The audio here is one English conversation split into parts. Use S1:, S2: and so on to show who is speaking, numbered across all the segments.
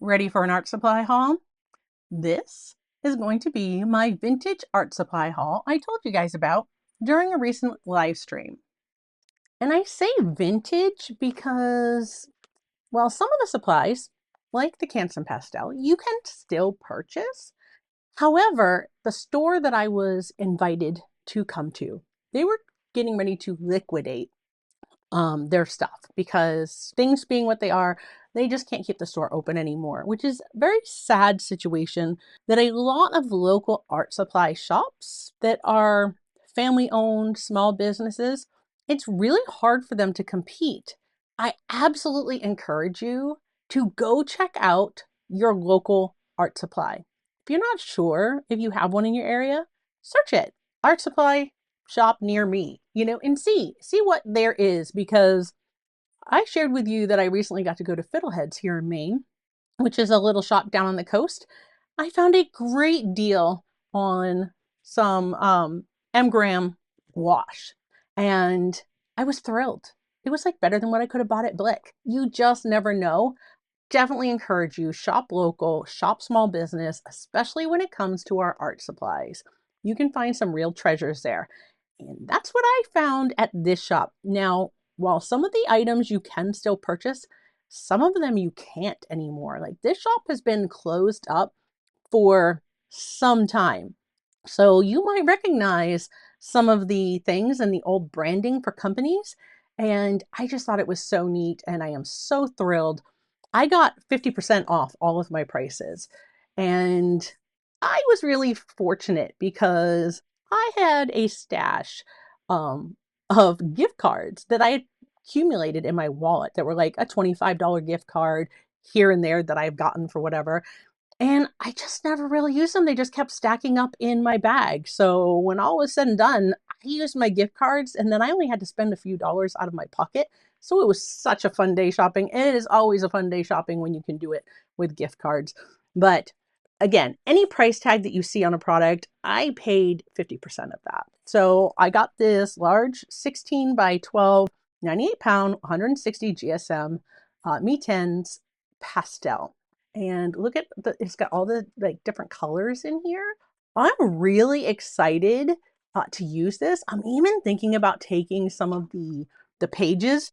S1: Ready for an art supply haul? This is going to be my vintage art supply haul I told you guys about during a recent live stream. And I say vintage because, well, some of the supplies, like the Canson pastel, you can still purchase. However, the store that I was invited to come to, they were getting ready to liquidate their stuff because things being what they are, they just can't keep the store open anymore, which is a very sad situation that a lot of local art supply shops that are family owned small businesses, it's really hard for them to compete. I absolutely encourage you to go check out your local art supply. If you're not sure if you have one in your area, search it. Art supply shop near me, and see what there is, because I shared with you that I recently got to go to Fiddleheads here in Maine, which is a little shop down on the coast. I found a great deal on some M-gram wash, and I was thrilled. It was like better than what I could have bought at Blick. You just never know. Definitely encourage you, shop local, shop small business, especially when it comes to our art supplies. You can find some real treasures there. And that's what I found at this shop. Now, while some of the items you can still purchase, some of them you can't anymore. Like, this shop has been closed up for some time. So you might recognize some of the things and the old branding for companies. And I just thought it was so neat. And I am so thrilled. I got 50% off all of my prices. And I was really fortunate because I had a stash of gift cards that I had accumulated in my wallet that were like a $25 gift card here and there that I've gotten for whatever. And I just never really used them. They just kept stacking up in my bag. So when all was said and done, I used my gift cards, and then I only had to spend a few dollars out of my pocket. So it was such a fun day shopping. And it is always a fun day shopping when you can do it with gift cards. But again, any price tag that you see on a product, I paid 50% of that. So I got this large 16 by 12, 98-pound, 160 GSM Me-10s pastel. And look at it's got all the like different colors in here. I'm really excited to use this. I'm even thinking about taking some of the pages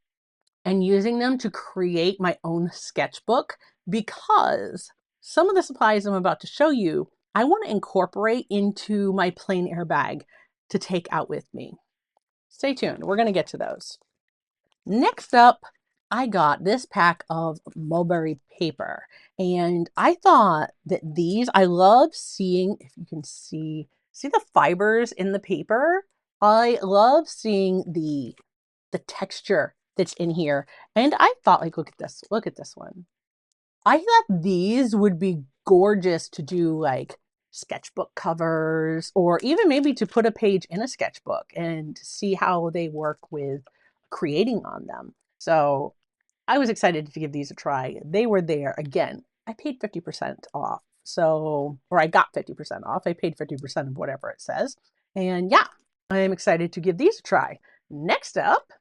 S1: and using them to create my own sketchbook, because some of the supplies I'm about to show you, I want to incorporate into my plein air bag to take out with me. Stay tuned. We're going to get to those. Next up, I got this pack of mulberry paper, and I thought that I love seeing, if you can see the fibers in the paper. I love seeing the texture that's in here. And I thought, like, look at this one. I thought these would be gorgeous to do like sketchbook covers, or even maybe to put a page in a sketchbook and see how they work with creating on them. So I was excited to give these a try. They were there. Again, I paid 50% off. So, or I got 50% off. I paid 50% of whatever it says. And yeah, I am excited to give these a try. Next up,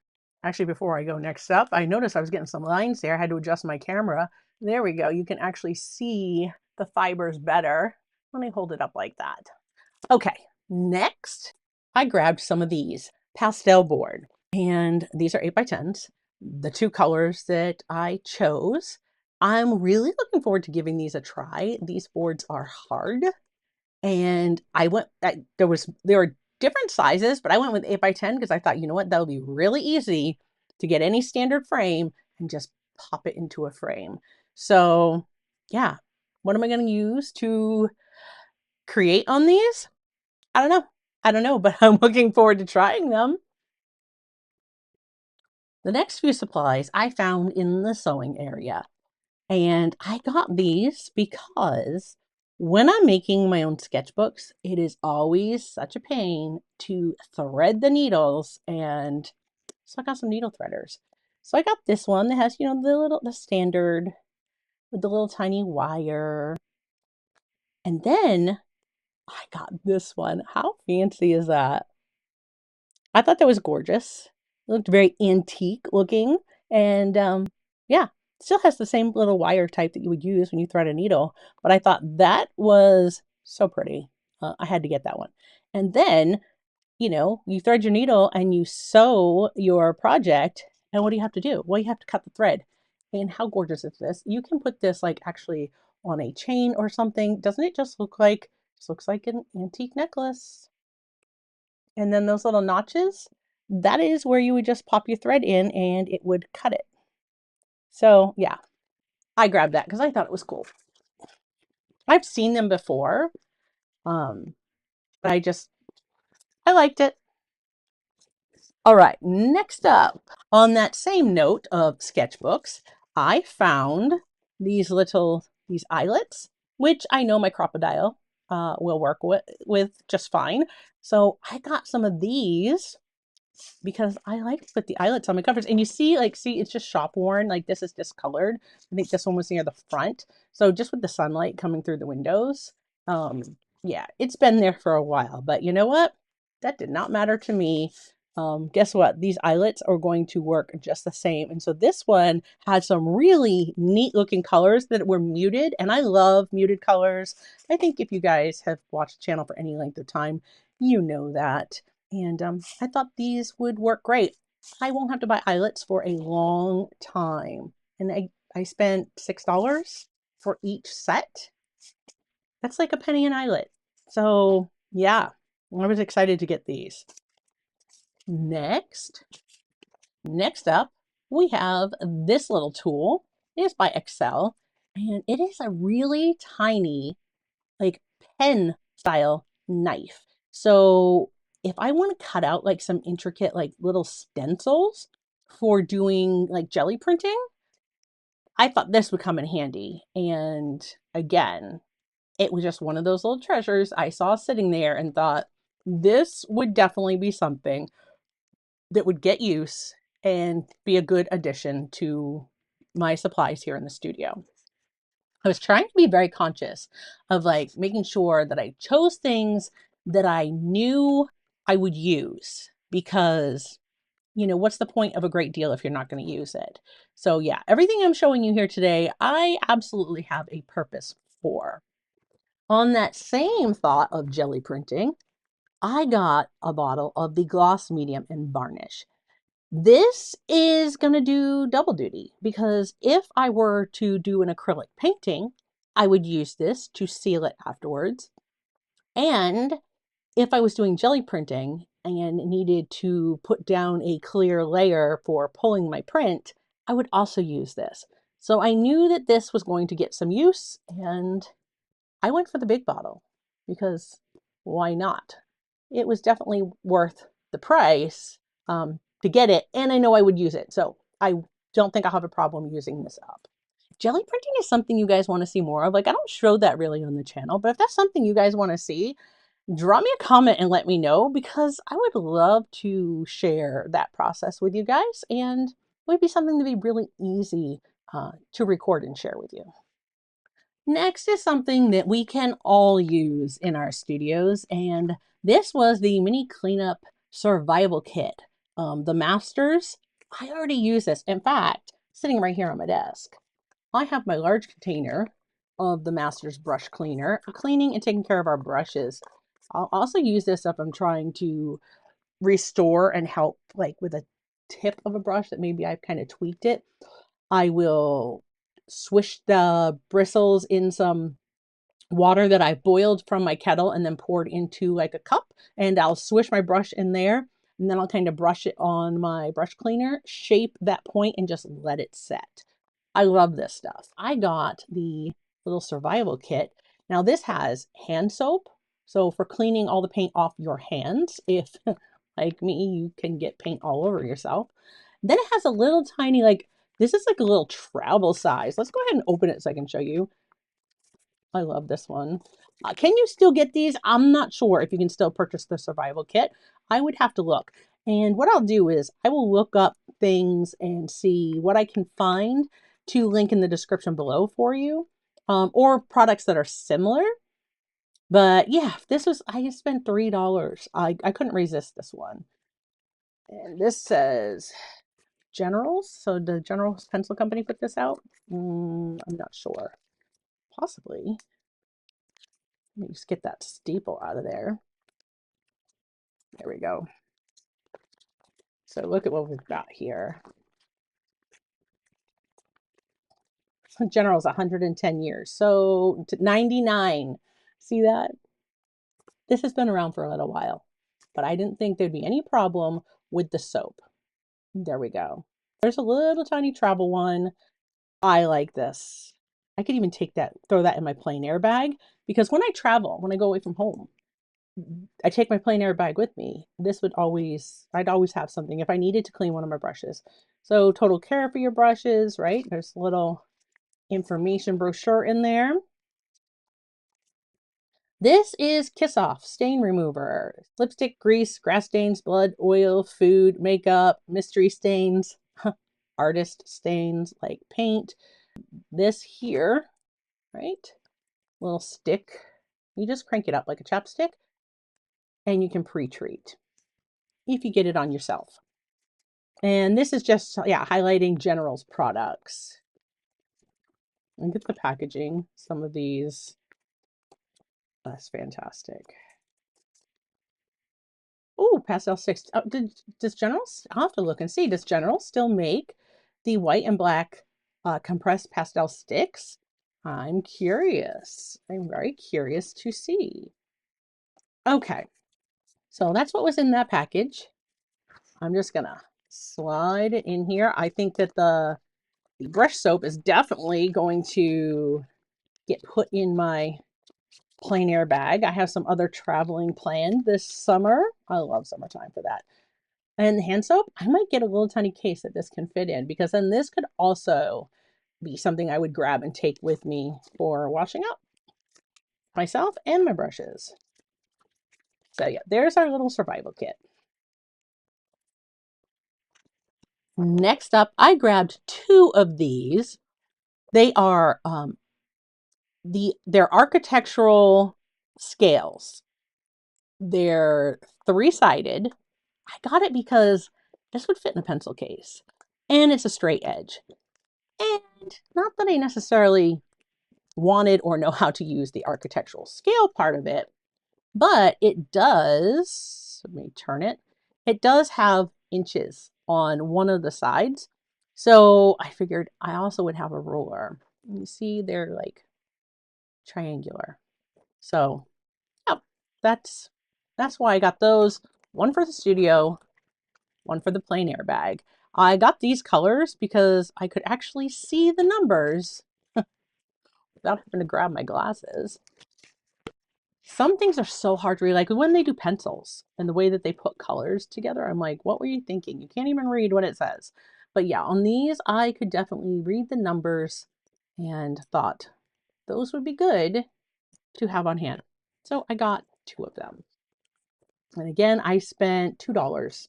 S1: actually, before I go next up, I noticed I was getting some lines there. I had to adjust my camera. There we go. You can actually see the fibers better. Let me hold it up like that. Okay, next, I grabbed some of these pastel board, and these are 8x10s, the two colors that I chose. I'm really looking forward to giving these a try. These boards are hard, and there were different sizes, but I went with 8x10 because I thought, you know what, that'll be really easy to get any standard frame and just pop it into a frame. So yeah, what am I going to use to create on these? I don't know. I don't know, but I'm looking forward to trying them. The next few supplies I found in the sewing area. And I got these because when I'm making my own sketchbooks, it is always such a pain to thread the needles. And so I got some needle threaders. So I got this one that has, the standard with the little tiny wire. And then I got this one. How fancy is that? I thought that was gorgeous. It looked very antique looking. And yeah, still has the same little wire type that you would use when you thread a needle, but I thought that was so pretty. I had to get that one. And then, you thread your needle and you sew your project. And what do you have to do? Well, you have to cut the thread. And how gorgeous is this? You can put this like actually on a chain or something. Doesn't it just looks like an antique necklace? And then those little notches, that is where you would just pop your thread in and it would cut it. So yeah, I grabbed that because I thought it was cool. I've seen them before, but I liked it. All right, next up, on that same note of sketchbooks, I found these eyelets, which I know my crocodile will work with just fine. So I got some of these because I like to put the eyelets on my covers. And you see, it's just shop worn. Like this is discolored. I think this one was near the front. So just with the sunlight coming through the windows, yeah, it's been there for a while. But you know what? That did not matter to me. Guess what? These eyelets are going to work just the same. And so this one had some really neat looking colors that were muted. And I love muted colors. I think if you guys have watched the channel for any length of time, you know that. And I thought these would work great. I won't have to buy eyelets for a long time. And I spent $6 for each set. That's like a penny an eyelet. So yeah, I was excited to get these. Next up, we have this little tool. It is by Excel, and it is a really tiny, like pen style knife. So if I want to cut out like some intricate, like little stencils for doing like jelly printing, I thought this would come in handy. And again, it was just one of those little treasures I saw sitting there and thought this would definitely be something that would get use and be a good addition to my supplies here in the studio. I was trying to be very conscious of like making sure that I chose things that I knew I would use because, what's the point of a great deal if you're not going to use it? So yeah, everything I'm showing you here today, I absolutely have a purpose for. On that same thought of jelly printing, I got a bottle of the gloss medium and varnish. This is going to do double duty because if I were to do an acrylic painting, I would use this to seal it afterwards. And if I was doing jelly printing and needed to put down a clear layer for pulling my print, I would also use this. So I knew that this was going to get some use and I went for the big bottle because why not? It was definitely worth the price to get it, and I know I would use it. So I don't think I'll have a problem using this up. Jelly printing is something you guys want to see more of. Like, I don't show that really on the channel, but if that's something you guys want to see, drop me a comment and let me know because I would love to share that process with you guys, and it would be something to be really easy to record and share with you. Next is something that we can all use in our studios, and this was the mini cleanup survival kit. The Masters, I already use this. In fact, sitting right here on my desk, I have my large container of the Masters brush cleaner for cleaning and taking care of our brushes. I'll also use this if I'm trying to restore and help like with a tip of a brush that maybe I've kind of tweaked it. I will swish the bristles in some water that I boiled from my kettle and then poured into like a cup, and I'll swish my brush in there and then I'll kind of brush it on my brush cleaner, shape that point and just let it set. I love this stuff. I got the little survival kit. Now this has hand soap. So for cleaning all the paint off your hands, if like me, you can get paint all over yourself. Then it has a little tiny, like, this is like a little travel size. Let's go ahead and open it so I can show you. I love this one. Can you still get these? I'm not sure if you can still purchase the survival kit. I would have to look. And what I'll do is I will look up things and see what I can find to link in the description below for you, or products that are similar. But yeah, I spent $3. I couldn't resist this one. And this says, Generals. So the Generals Pencil Company put this out? I'm not sure. Possibly. Let me just get that staple out of there. There we go. So look at what we've got here. General's 110 years. So 99. See that? This has been around for a little while, but I didn't think there'd be any problem with the soap. There we go. There's a little tiny travel one. I like this. I could even take that, throw that in my plein air bag, because when I travel, when I go away from home, I take my plein air bag with me. I'd always have something if I needed to clean one of my brushes. So total care for your brushes, right? There's a little information brochure in there. This is Kiss Off Stain Remover. Lipstick, grease, grass stains, blood, oil, food, makeup, mystery stains, artist stains like paint. This here, right? Little stick. You just crank it up like a chapstick and you can pre-treat if you get it on yourself. And this is just, yeah, highlighting General's products. Look at the packaging. Some of these, that's fantastic. Oh, pastel six. Oh, does General? I'll have to look and see. Does General still make the white and black compressed pastel sticks? I'm curious. I'm very curious to see. Okay, so that's what was in that package. I'm just gonna slide it in here. I think that the brush soap is definitely going to get put in my plein air bag. I have some other traveling planned this summer. I love summertime for that. And hand soap, I might get a little tiny case that this can fit in, because then this could also be something I would grab and take with me for washing up myself and my brushes. So yeah, there's our little survival kit. Next up, I grabbed 2 of these. They are they're architectural scales. They're 3-sided. I got it because this would fit in a pencil case, and it's a straight edge. And not that I necessarily wanted or know how to use the architectural scale part of it, but it does, let me turn it, it does have inches on one of the sides. So I figured I also would have a ruler. You see, they're like triangular. So yeah, that's why I got those. One for the studio, one for the plein air bag. I got these colors because I could actually see the numbers without having to grab my glasses. Some things are so hard to read, like when they do pencils and the way that they put colors together, I'm like, what were you thinking? You can't even read what it says. But yeah, on these, I could definitely read the numbers and thought those would be good to have on hand. So I got 2 of them. And again, I spent $2.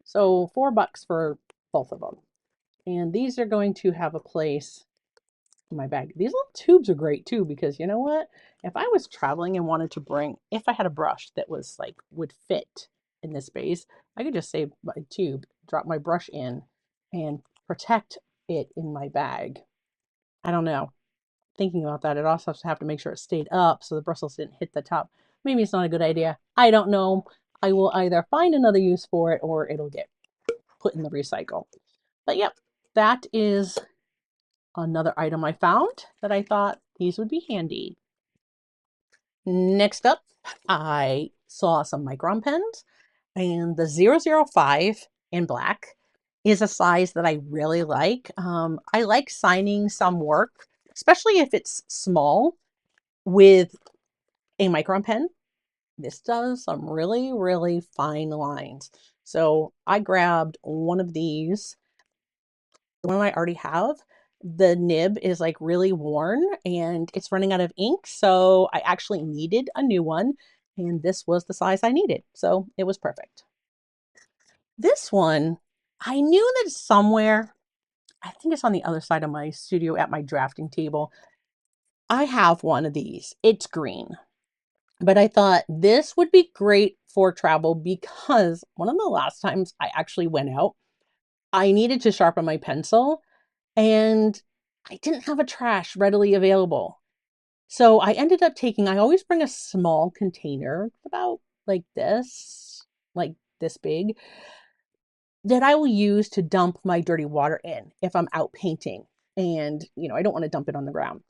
S1: So $4 for both of them. And these are going to have a place in my bag. These little tubes are great too, because you know what? If I was traveling and wanted to bring, if I had a brush that was like, would fit in this space, I could just save my tube, drop my brush in, and protect it in my bag. I don't know. Thinking about that, it also have to make sure it stayed up so the bristles didn't hit the top. Maybe it's not a good idea. I don't know. I will either find another use for it or it'll get put in the recycle. But yep, that is another item I found that I thought these would be handy. Next up, I saw some micron pens, and the 005 in black is a size that I really like. I like signing some work, especially if it's small, with a micron pen. This does some really, really fine lines. So I grabbed one of these. The one I already have, the nib is like really worn and it's running out of ink. So I actually needed a new one, and this was the size I needed. So it was perfect. This one, I knew that somewhere, I think it's on the other side of my studio at my drafting table. I have one of these. It's green. But I thought this would be great for travel because one of the last times I actually went out, I needed to sharpen my pencil and I didn't have a trash readily available. So I ended up taking, I always bring a small container about like like this big, that I will use to dump my dirty water in if I'm out painting. And, I don't want to dump it on the ground.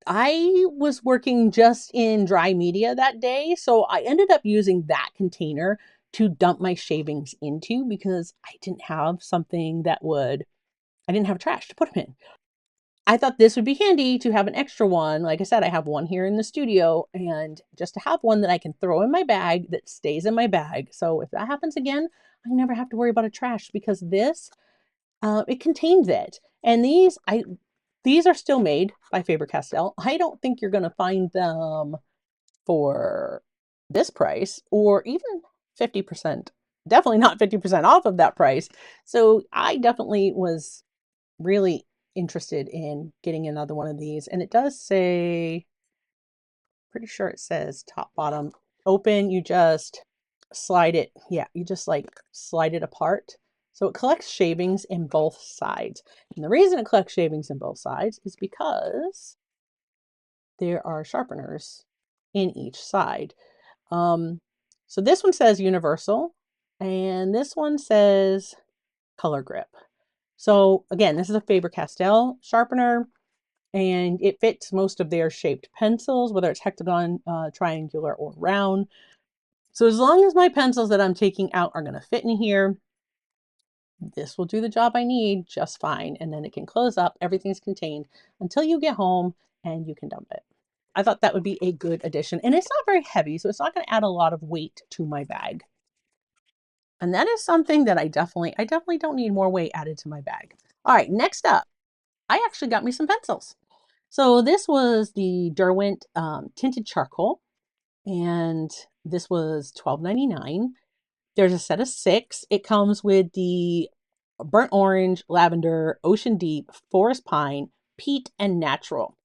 S1: I was working just in dry media that day, so I ended up using that container to dump my shavings into because I didn't have trash to put them in. I thought this would be handy to have an extra one. Like I said, I have one here in the studio, and just to have one that I can throw in my bag that stays in my bag. So if that happens again, I never have to worry about a trash because it contains it. And these are still made by Faber-Castell. I don't think you're going to find them for this price or even 50%. Definitely not 50% off of that price. So I definitely was really interested in getting another one of these. And it does say, pretty sure it says top, bottom, open. You just slide it. Yeah, you just like slide it apart. So it collects shavings in both sides. And the reason it collects shavings in both sides is because there are sharpeners in each side. Um, so this one says universal, and this one says color grip. So again, this is a Faber-Castell sharpener, and it fits most of their shaped pencils, whether it's hexagon, triangular, or round. So as long as my pencils that I'm taking out are going to fit in here, this will do the job I need just fine. And then it can close up, everything's contained until you get home and you can dump it. I thought that would be a good addition. And it's not very heavy, so it's not going to add a lot of weight to my bag. And that is something that I definitely don't need more weight added to my bag. All right, next up, I actually got me some pencils. So this was the Derwent tinted charcoal, and this was $12.99. There's a set of 6. It comes with the burnt orange, lavender, ocean deep, forest pine, peat, and natural.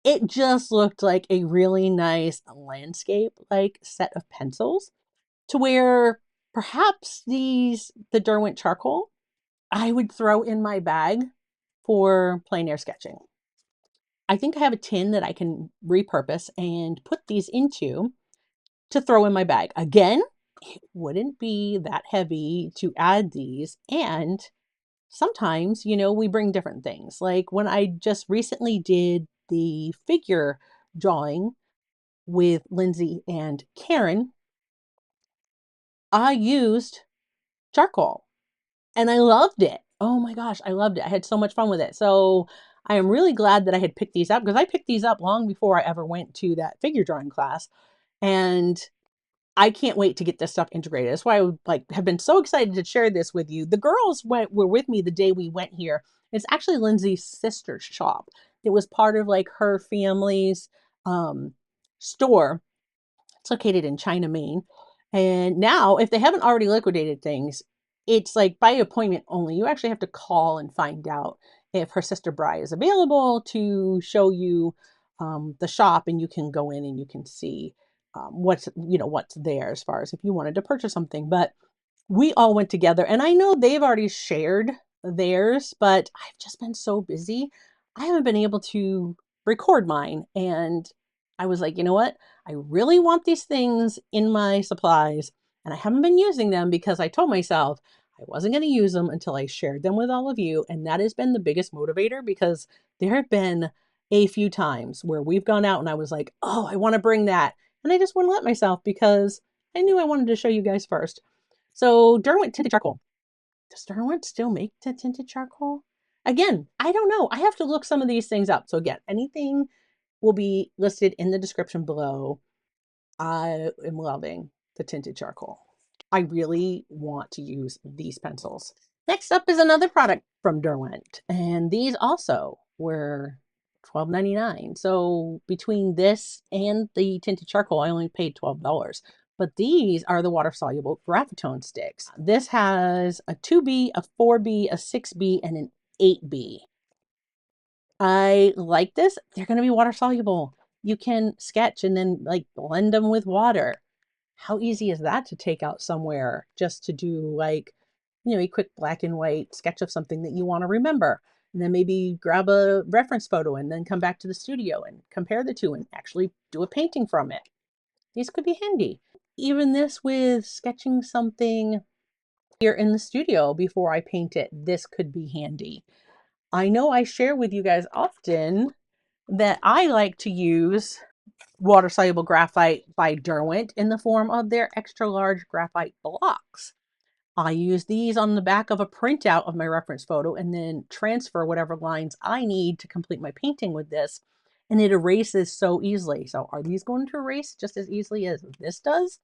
S1: It just looked like a really nice landscape like set of pencils, to where perhaps the Derwent charcoal I would throw in my bag for plein air sketching. I think I have a tin that I can repurpose and put these into to throw in my bag. Again, it wouldn't be that heavy to add these. And sometimes, we bring different things. Like when I just recently did the figure drawing with Lindsay and Karen, I used charcoal and I loved it. Oh my gosh, I loved it. I had so much fun with it. So I am really glad that I had picked these up because I picked these up long before I ever went to that figure drawing class. And I can't wait to get this stuff integrated. That's why I would have been so excited to share this with you. The girls were with me the day we went here. It's actually Lindsay's sister's shop. It was part of her family's um, store. It's located in China, Maine. And now, if they haven't already liquidated things, it's like by appointment only. You actually have to call and find out if her sister Bri is available to show you the shop, and you can go in and you can see what's there as far as if you wanted to purchase something. But we all went together, and I know they've already shared theirs, but I've just been so busy. I haven't been able to record mine. And I was like, you know what? I really want these things in my supplies, and I haven't been using them because I told myself I wasn't going to use them until I shared them with all of you. And that has been the biggest motivator because there have been a few times where we've gone out and I was like, oh, I want to bring that. And I just wouldn't let myself because I knew I wanted to show you guys first. So Derwent tinted charcoal. Does Derwent still make the tinted charcoal? Again, I don't know. I have to look some of these things up. So again, anything will be listed in the description below. I am loving the tinted charcoal. I really want to use these pencils. Next up is another product from Derwent, and these also were $12.99. So between this and the tinted charcoal, I only paid $12. But these are the water-soluble graphitone sticks. This has a 2B, a 4B, a 6B, and an 8B. I like this. They're going to be water-soluble. You can sketch and then blend them with water. How easy is that to take out somewhere just to do a quick black and white sketch of something that you want to remember. And then maybe grab a reference photo and then come back to the studio and compare the two and actually do a painting from it. These could be handy. Even this with sketching something here in the studio before I paint it, this could be handy. I know I share with you guys often that I like to use water-soluble graphite by Derwent in the form of their extra large graphite blocks. I use these on the back of a printout of my reference photo and then transfer whatever lines I need to complete my painting with this. And it erases so easily. So are these going to erase just as easily as this does?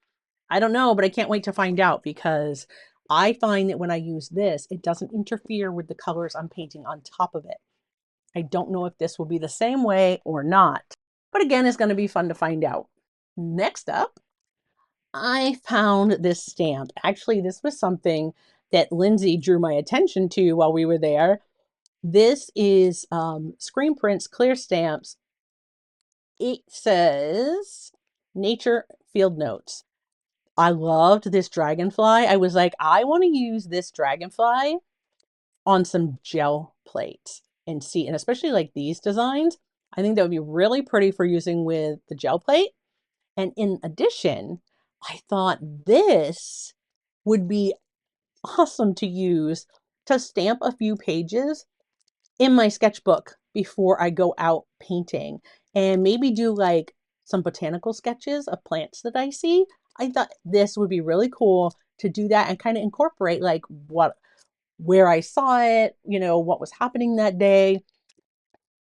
S1: I don't know, but I can't wait to find out, because I find that when I use this, it doesn't interfere with the colors I'm painting on top of it. I don't know if this will be the same way or not, but again, it's going to be fun to find out. Next up, I found this stamp. Actually, this was something that Lindsay drew my attention to while we were there. This is Screen Prints Clear Stamps. It says Nature Field Notes. I loved this dragonfly. I was like, I want to use this dragonfly on some gel plates and see, and especially like these designs, I think that would be really pretty for using with the gel plate. And in addition, I thought this would be awesome to use to stamp a few pages in my sketchbook before I go out painting, and maybe do like some botanical sketches of plants that I see. I thought this would be really cool to do that and kind of incorporate like where I saw it, what was happening that day.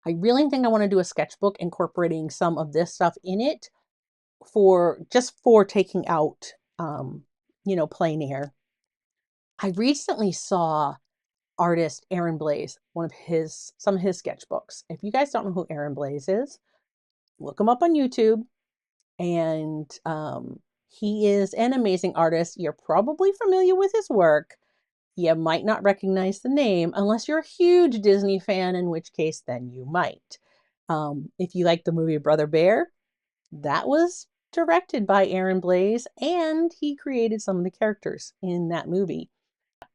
S1: I really think I want to do a sketchbook incorporating some of this stuff in it for taking out, plein air. I recently saw artist Aaron Blaise, some of his sketchbooks. If you guys don't know who Aaron Blaise is, look him up on YouTube. And he is an amazing artist. You're probably familiar with his work. You might not recognize the name unless you're a huge Disney fan, in which case then you might. If you like the movie Brother Bear, that was directed by Aaron Blaise, and he created some of the characters in that movie.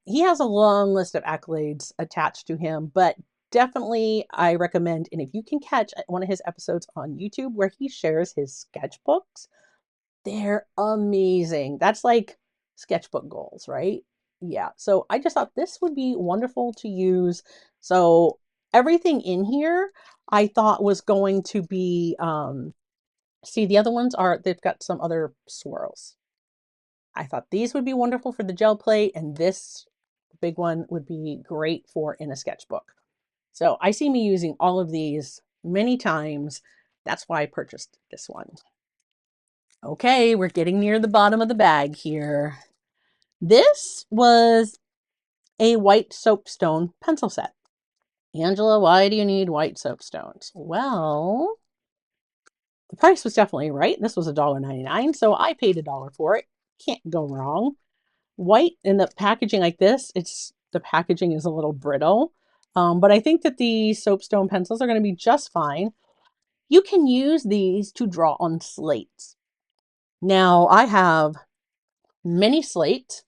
S1: He has a long list of accolades attached to him, but definitely I recommend, and if you can catch one of his episodes on YouTube where he shares his sketchbooks, they're amazing. That's like sketchbook goals, right? Yeah. So I just thought this would be wonderful to use. So everything in here I thought was going to be, see, the other ones they've got some other swirls. I thought these would be wonderful for the gel plate, and this big one would be great for in a sketchbook. So I see me using all of these many times. That's why I purchased this one. Okay, we're getting near the bottom of the bag here. This was a white soapstone pencil set. Angela, why do you need white soapstones? Well, the price was definitely right. This was $1.99, so I paid $1 for it. Can't go wrong. White in the packaging like this, the packaging is a little brittle, but I think that the soapstone pencils are going to be just fine. You can use these to draw on slates. Now, I have many slates,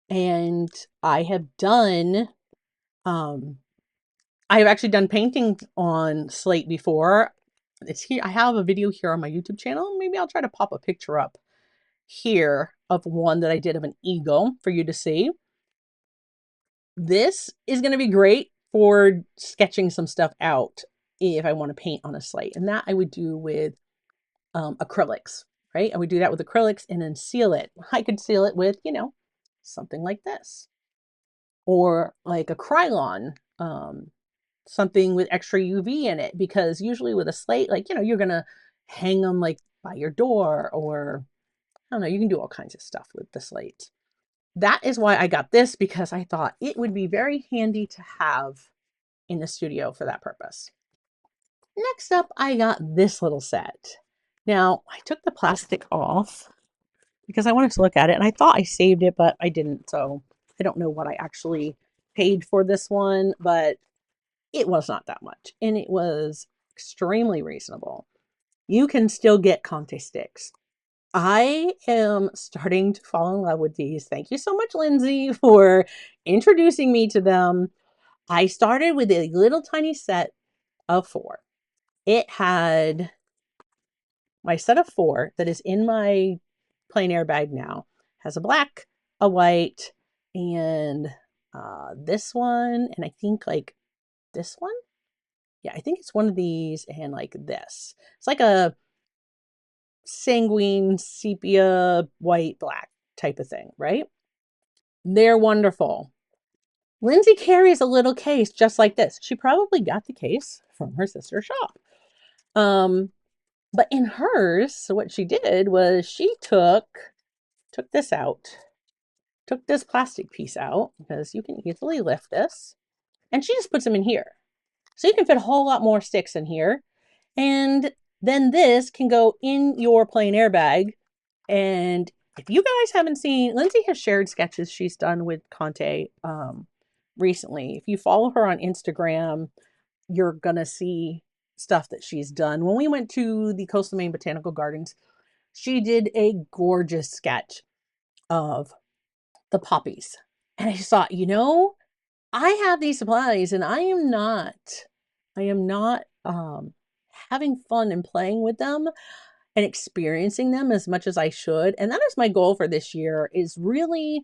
S1: and I have actually done painting on slate before. It's here. I have a video here on my YouTube channel. Maybe I'll try to pop a picture up here of one that I did of an eagle for you to see. This is going to be great for sketching some stuff out if I want to paint on a slate. And that I would do with acrylics, right? I would do that with acrylics and then seal it. I could seal it with, something like this. Or like a Krylon, something with extra UV in it. Because usually with a slate, like, you're going to hang them like by your door, or I don't know, you can do all kinds of stuff with the slates. That is why I got this, because I thought it would be very handy to have in the studio for that purpose. Next up, I got this little set. Now, I took the plastic off because I wanted to look at it, and I thought I saved it, but I didn't. So I don't know what I actually paid for this one, but it was not that much, and it was extremely reasonable. You can still get Conte sticks I am starting to fall in love with these. Thank you so much, Lindsay, for introducing me to them. I started with a little tiny set of four. It had my set of four that is in my plein air bag now, has a black, a white, and this one, and I think like this one. Yeah, I think it's one of these and like this. It's like a sanguine sepia white black type of thing, right? They're wonderful. Lindsay carries a little case just like this. She probably got the case from her sister's shop. Um, but in hers, so what she did was she took this out, took this plastic piece out because you can easily lift this, and she just puts them in here. So you can fit a whole lot more sticks in here. And then this can go in your plein air bag. And if you guys haven't seen, Lindsay has shared sketches she's done with Conte recently. If you follow her on Instagram, you're going to see stuff that she's done. When we went to the Coastal Maine Botanical Gardens, she did a gorgeous sketch of the poppies. And I just thought, I have these supplies and I am not having fun and playing with them and experiencing them as much as I should. And that is my goal for this year, is really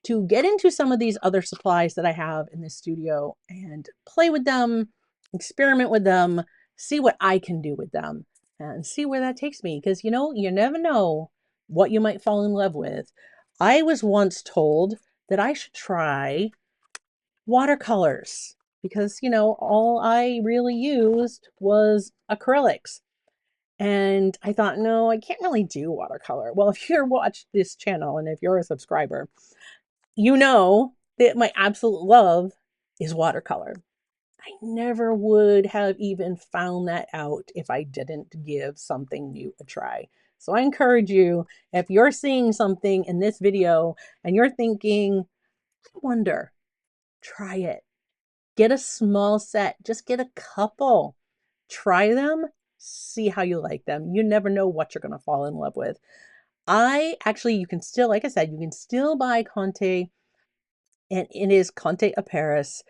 S1: to get into some of these other supplies that I have in this studio and play with them, experiment with them, see what I can do with them and see where that takes me. Because, you never know what you might fall in love with. I was once told that I should try watercolors because, all I really used was acrylics. And I thought, no, I can't really do watercolor. Well, if you're watch this channel and if you're a subscriber, you know that my absolute love is watercolor. I never would have even found that out if I didn't give something new a try. So I encourage you, if you're seeing something in this video and you're thinking, I wonder, try it. Get a small set, just get a couple. Try them, see how you like them. You never know what you're going to fall in love with. You can still, like I said, you can still buy Conte, and it is Conte a Paris.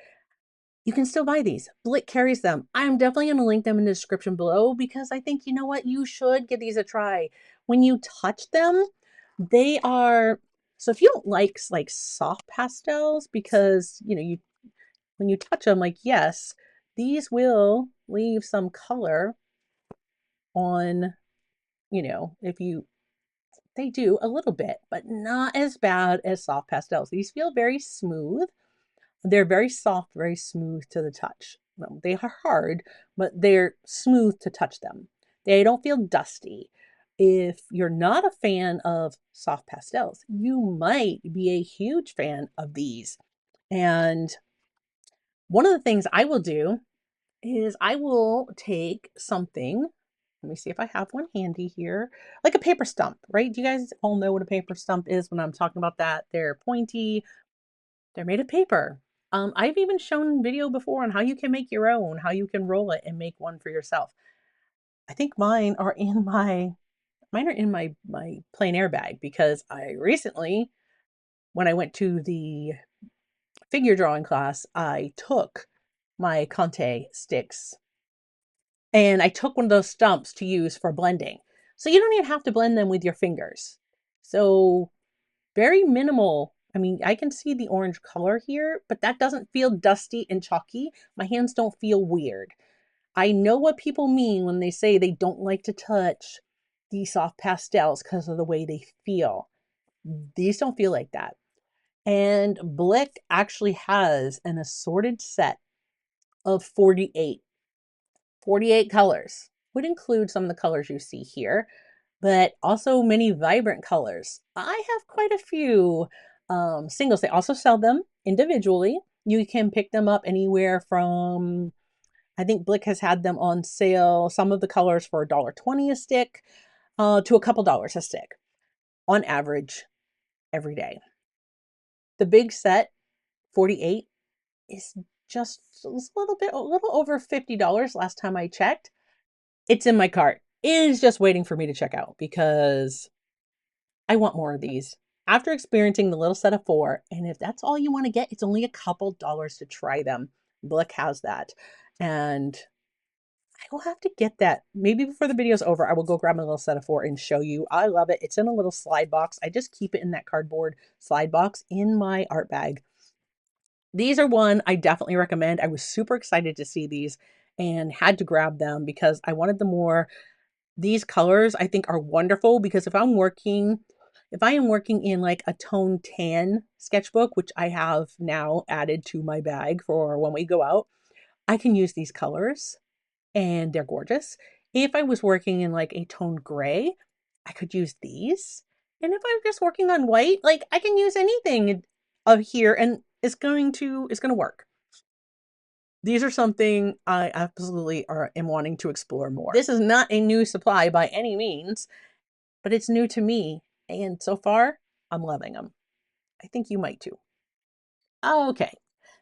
S1: You can still buy these. Blick carries them. I'm definitely going to link them in the description below because I think, you know what, you should give these a try. When you touch them, they are, so if you don't like soft pastels, because, when you touch them, like, yes, these will leave some color on, if you, they do a little bit, but not as bad as soft pastels. These feel very smooth. They're very soft, very smooth to the touch. Well, they are hard, but they're smooth to touch them. They don't feel dusty. If you're not a fan of soft pastels, you might be a huge fan of these. And one of the things I will do is I will take something. Let me see if I have one handy here. Like a paper stump, right? Do you guys all know what a paper stump is when I'm talking about that? They're pointy, they're made of paper. I've even shown video before on how you can make your own, how you can roll it and make one for yourself. I think mine are in my plein air bag because I recently, when I went to the figure drawing class, I took my Conte sticks and I took one of those stumps to use for blending. So you don't even have to blend them with your fingers. So very minimal. I mean, I can see the orange color here, but that doesn't feel dusty and chalky. My hands don't feel weird. I know what people mean when they say they don't like to touch these soft pastels because of the way they feel. These don't feel like that. And Blick actually has an assorted set of 48 colors. Would include some of the colors you see here, but also many vibrant colors. I have quite a few singles. They also sell them individually. You can pick them up anywhere from, I think Blick has had them on sale, some of the colors for $1.20 a stick to a couple dollars a stick on average every day. The big set, 48, is just a little over $50 last time I checked. It's in my cart. It is just waiting for me to check out because I want more of these. After experiencing the little set of 4, and if that's all you want to get, it's only a couple dollars to try them. Blick has that. And I will have to get that. Maybe before the video's over, I will go grab my little set of 4 and show you. I love it. It's in a little slide box. I just keep it in that cardboard slide box in my art bag. These are one I definitely recommend. I was super excited to see these and had to grab them because I wanted the more. These colors I think are wonderful because if I am working in like a tone tan sketchbook, which I have now added to my bag for when we go out, I can use these colors and they're gorgeous. If I was working in like a tone gray, I could use these. And if I'm just working on white, like I can use anything of here and it's going to work. These are something I absolutely am wanting to explore more. This is not a new supply by any means, but it's new to me. And so far, I'm loving them. I think you might too. Okay.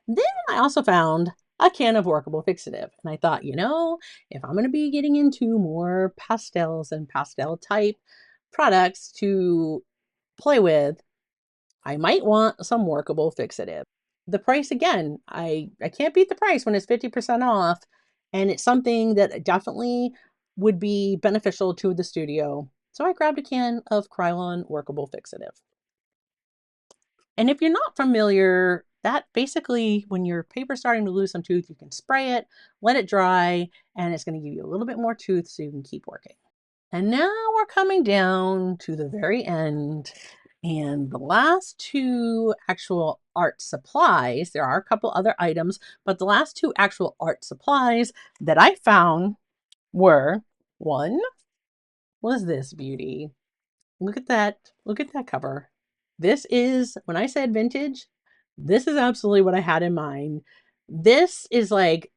S1: Then I also found a can of workable fixative. And I thought, if I'm going to be getting into more pastels and pastel type products to play with, I might want some workable fixative. The price again, I can't beat the price when it's 50% off. And it's something that definitely would be beneficial to the studio. So I grabbed a can of Krylon workable fixative. And if you're not familiar, that basically when your paper's starting to lose some tooth, you can spray it, let it dry, and it's going to give you a little bit more tooth so you can keep working. And now we're coming down to the very end. And the last 2 actual art supplies, there are a couple other items, but the last 2 actual art supplies that I found were, one was this beauty. Look at that. Look at that cover. This is, when I said vintage, this is absolutely what I had in mind. This is like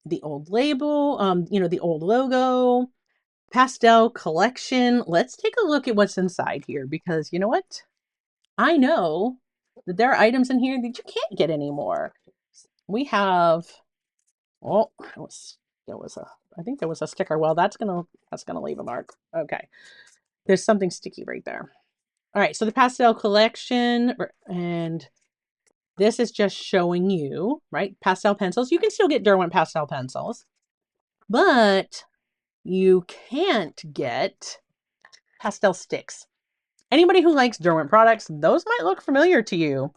S1: the old label, the old logo, pastel collection. Let's take a look at what's inside here because you know what? I know that there are items in here that you can't get anymore. We have, oh, I think there was a sticker. Well, that's gonna leave a mark. Okay. There's something sticky right there. All right, so the pastel collection, and this is just showing you, right? Pastel pencils. You can still get Derwent pastel pencils, but you can't get pastel sticks. Anybody who likes Derwent products, those might look familiar to you.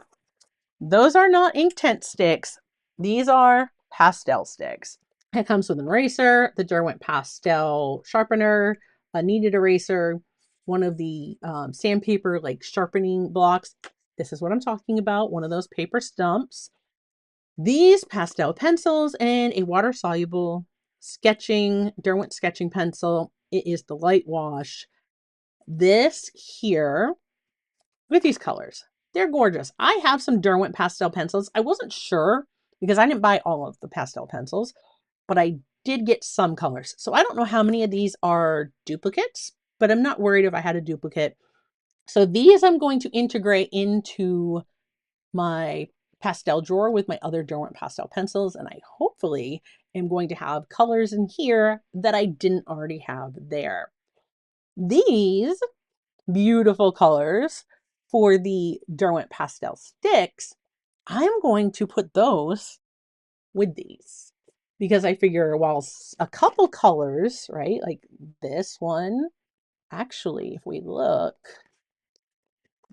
S1: Those are not Inktense sticks. These are pastel sticks. It comes with an eraser, the Derwent pastel sharpener, a kneaded eraser, one of the sandpaper like sharpening blocks. This is what I'm talking about, one of those paper stumps. These pastel pencils and a water-soluble Derwent sketching pencil. It is the light wash. This here, with these colors, they're gorgeous. I have some Derwent pastel pencils. I wasn't sure because I didn't buy all of the pastel pencils, but I did get some colors. So I don't know how many of these are duplicates, but I'm not worried if I had a duplicate. So these I'm going to integrate into my pastel drawer with my other Derwent pastel pencils, and I hopefully am going to have colors in here that I didn't already have there. These beautiful colors for the Derwent pastel sticks, I'm going to put those with these because I figure while a couple colors, right, like this one, actually, if we look,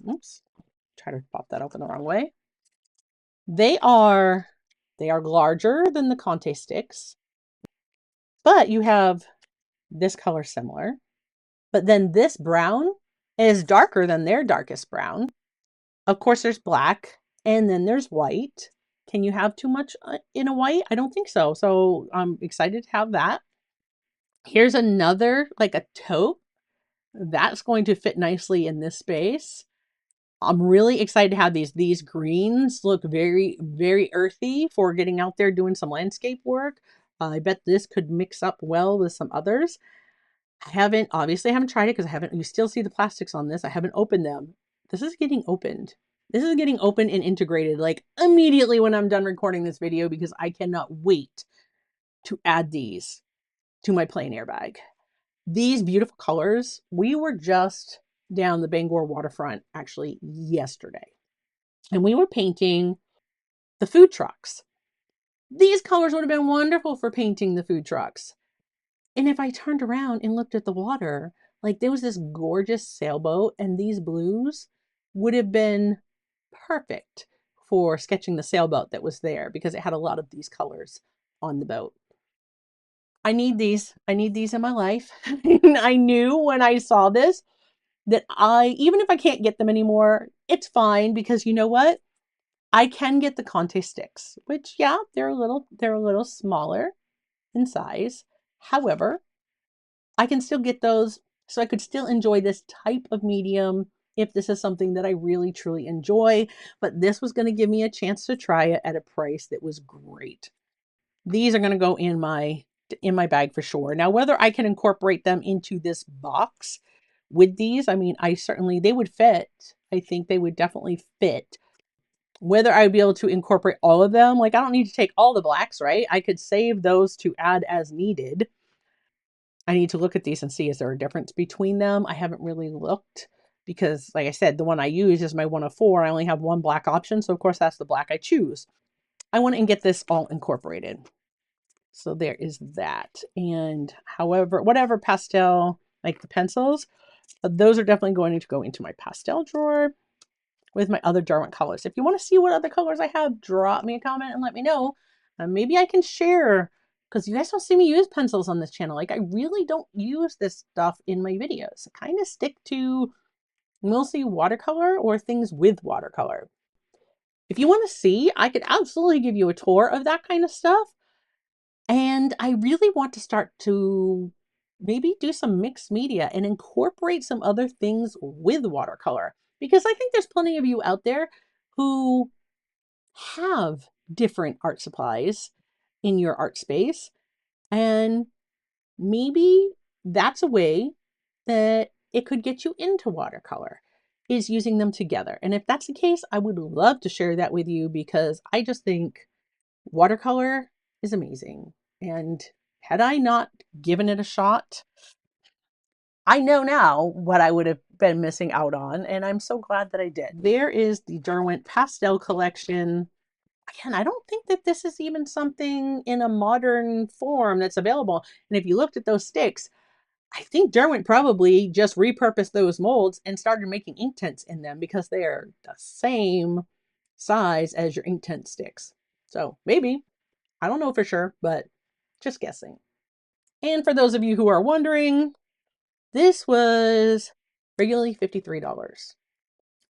S1: oops, try to pop that open the wrong way. They are larger than the Conte sticks, but you have this color similar. But then this brown is darker than their darkest brown. Of course, there's black, and then there's white. Can you have too much in a white? I don't think so. So I'm excited to have that. Here's another, like a taupe. That's going to fit nicely in this space. I'm really excited to have these. These greens look very, very earthy for getting out there doing some landscape work. I bet this could mix up well with some others. Obviously I haven't tried it because you still see the plastics on this. I haven't opened them. This is getting opened. This is getting open and integrated like immediately when I'm done recording this video because I cannot wait to add these to my plein air bag. These beautiful colors, we were just down the Bangor waterfront actually yesterday. And we were painting the food trucks. These colors would have been wonderful for painting the food trucks. And if I turned around and looked at the water, like there was this gorgeous sailboat, and these blues would have been perfect for sketching the sailboat that was there because it had a lot of these colors on the boat. I need these. I need these in my life. I knew when I saw this that even if I can't get them anymore, it's fine because you know what? I can get the Conte sticks, which yeah, they're a little smaller in size. However, I can still get those so I could still enjoy this type of medium if this is something that I really truly enjoy, but this was going to give me a chance to try it at a price that was great. These are going to go in my bag for sure. Now, whether I can incorporate them into this box with these, I mean, they would fit. I think they would definitely fit. Whether I'd be able to incorporate all of them, like I don't need to take all the blacks, right? I could save those to add as needed. I need to look at these and see, is there a difference between them? I haven't really looked because, like I said, the one I use is my 104. I only have one black option. So, of course, that's the black I choose. I want to get this all incorporated. So there is that. And however, whatever pastel, like the pencils, those are definitely going to go into my pastel drawer with my other Derwent colors. If you want to see what other colors I have, drop me a comment and let me know. Maybe I can share because you guys don't see me use pencils on this channel. Like I really don't use this stuff in my videos. I kind of stick to mostly watercolor or things with watercolor. If you want to see, I could absolutely give you a tour of that kind of stuff. And I really want to start to maybe do some mixed media and incorporate some other things with watercolor because I think there's plenty of you out there who have different art supplies in your art space. And maybe that's a way that it could get you into watercolor is using them together. And if that's the case, I would love to share that with you because I just think watercolor is amazing. And had I not given it a shot, I know now what I would have been missing out on. And I'm so glad that I did. There is the Derwent Pastel Collection. Again, I don't think that this is even something in a modern form that's available. And if you looked at those sticks, I think Derwent probably just repurposed those molds and started making Inktense in them because they're the same size as your Inktense sticks. So maybe, I don't know for sure, but just guessing. And for those of you who are wondering, this was regularly $53.